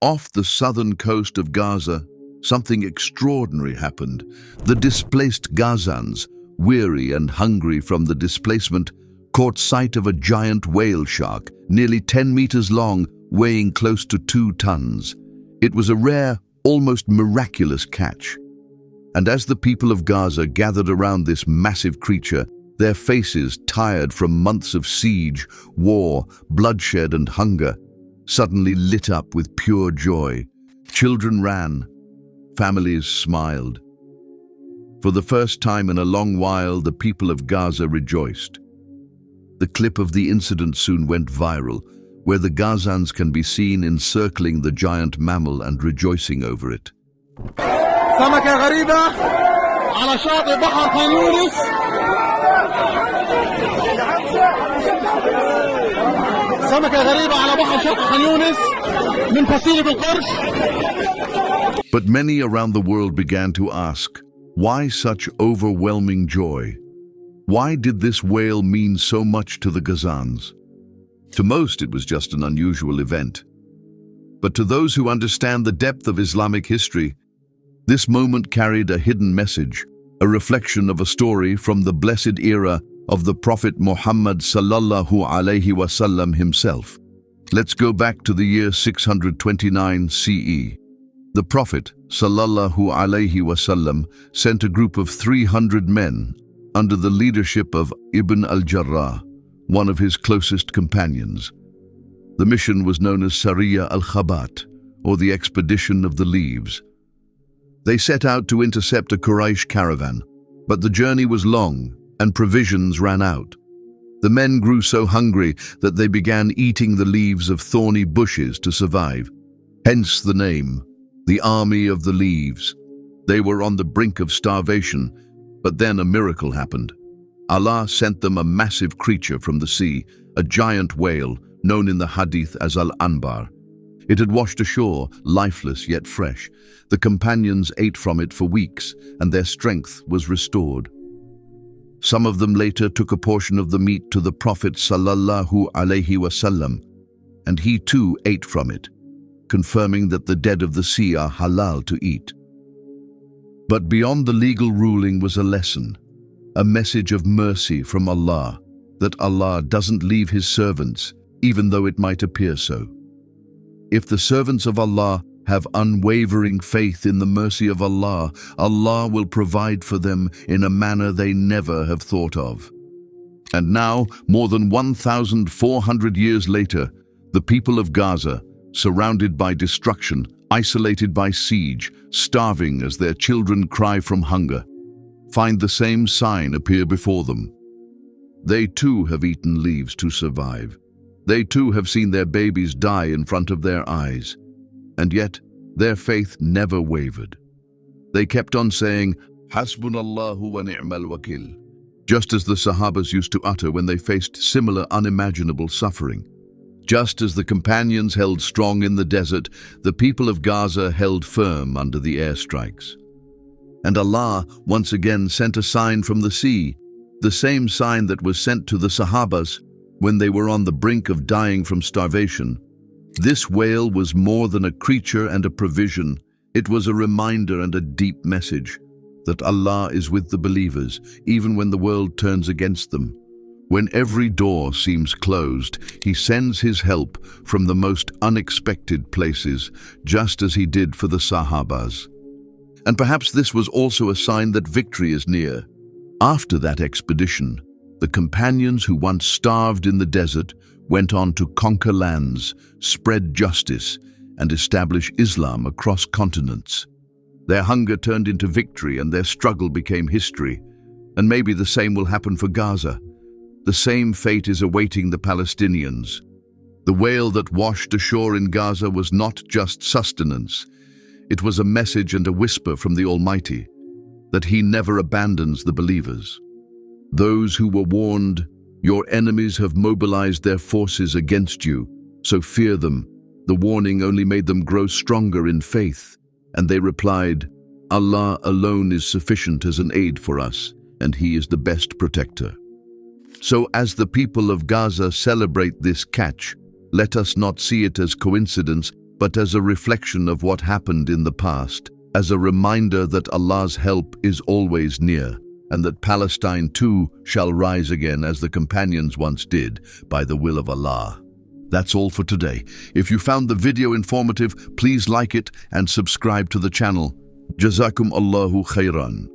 Off the southern coast of Gaza, something extraordinary happened. The displaced Gazans, weary and hungry from the displacement, caught sight of a giant whale shark, nearly 10 meters long, weighing close to 2 tons. It was a rare, almost miraculous catch. And as the people of Gaza gathered around this massive creature, their faces, tired from months of siege, war, bloodshed and hunger, suddenly lit up with pure joy. Children ran, families smiled. For the first time in a long while, the people of Gaza rejoiced. The clip of the incident soon went viral, where the Gazans can be seen encircling the giant mammal and rejoicing over it. سمكة غريبة على شاطئ بحر خان يونس. سمكة غريبة على بحر شاطئ خان يونس من فصيلة القرش. But many around the world began to ask, why such overwhelming joy? Why did this whale mean so much to the Gazans? To most, it was just an unusual event. But to those who understand the depth of Islamic history, this moment carried a hidden message, a reflection of a story from the blessed era of the Prophet Muhammad sallallahu alaihi wasallam himself. Let's go back to the year 629 CE. The Prophet sallallahu alaihi wasallam sent a group of 300 men under the leadership of Ibn al-Jarrah, one of his closest companions. The mission was known as Sariya al-Khabat, or the Expedition of the Leaves. They set out to intercept a Quraysh caravan, but the journey was long and provisions ran out. The men grew so hungry that they began eating the leaves of thorny bushes to survive. Hence the name, the Army of the Leaves. They were on the brink of starvation, but then a miracle happened. Allah sent them a massive creature from the sea, a giant whale known in the hadith as Al-Anbar. It had washed ashore, lifeless yet fresh. The companions ate from it for weeks, and their strength was restored. Some of them later took a portion of the meat to the Prophet sallallahu alaihi wasallam, and he too ate from it, confirming that the dead of the sea are halal to eat. But beyond the legal ruling was a lesson, a message of mercy from Allah, that Allah doesn't leave His servants, even though it might appear so. If the servants of Allah have unwavering faith in the mercy of Allah, Allah will provide for them in a manner they never have thought of. And now, more than 1,400 years later, the people of Gaza, surrounded by destruction, isolated by siege, starving as their children cry from hunger, find the same sign appear before them. They too have eaten leaves to survive. They too have seen their babies die in front of their eyes. And yet, their faith never wavered. They kept on saying, Hasbunallahu wa ni'mal wakil, just as the Sahabas used to utter when they faced similar unimaginable suffering. Just as the companions held strong in the desert, the people of Gaza held firm under the airstrikes. And Allah once again sent a sign from the sea, the same sign that was sent to the Sahabas when they were on the brink of dying from starvation. This whale was more than a creature and a provision. It was a reminder and a deep message that Allah is with the believers, even when the world turns against them. When every door seems closed, He sends His help from the most unexpected places, just as He did for the Sahabas. And perhaps this was also a sign that victory is near. After that expedition, the companions who once starved in the desert went on to conquer lands, spread justice, and establish Islam across continents. Their hunger turned into victory and their struggle became history. And maybe the same will happen for Gaza. The same fate is awaiting the Palestinians. The whale that washed ashore in Gaza was not just sustenance. It was a message and a whisper from the Almighty that He never abandons the believers. Those who were warned, your enemies have mobilized their forces against you, so fear them. The warning only made them grow stronger in faith, and they replied, Allah alone is sufficient as an aid for us, and He is the best protector. So as the people of Gaza celebrate this catch, let us not see it as coincidence, but as a reflection of what happened in the past, as a reminder that Allah's help is always near, and that Palestine too shall rise again as the companions once did, by the will of Allah. That's all for today. If you found the video informative, please like it and subscribe to the channel. Jazakum Allahu khairan.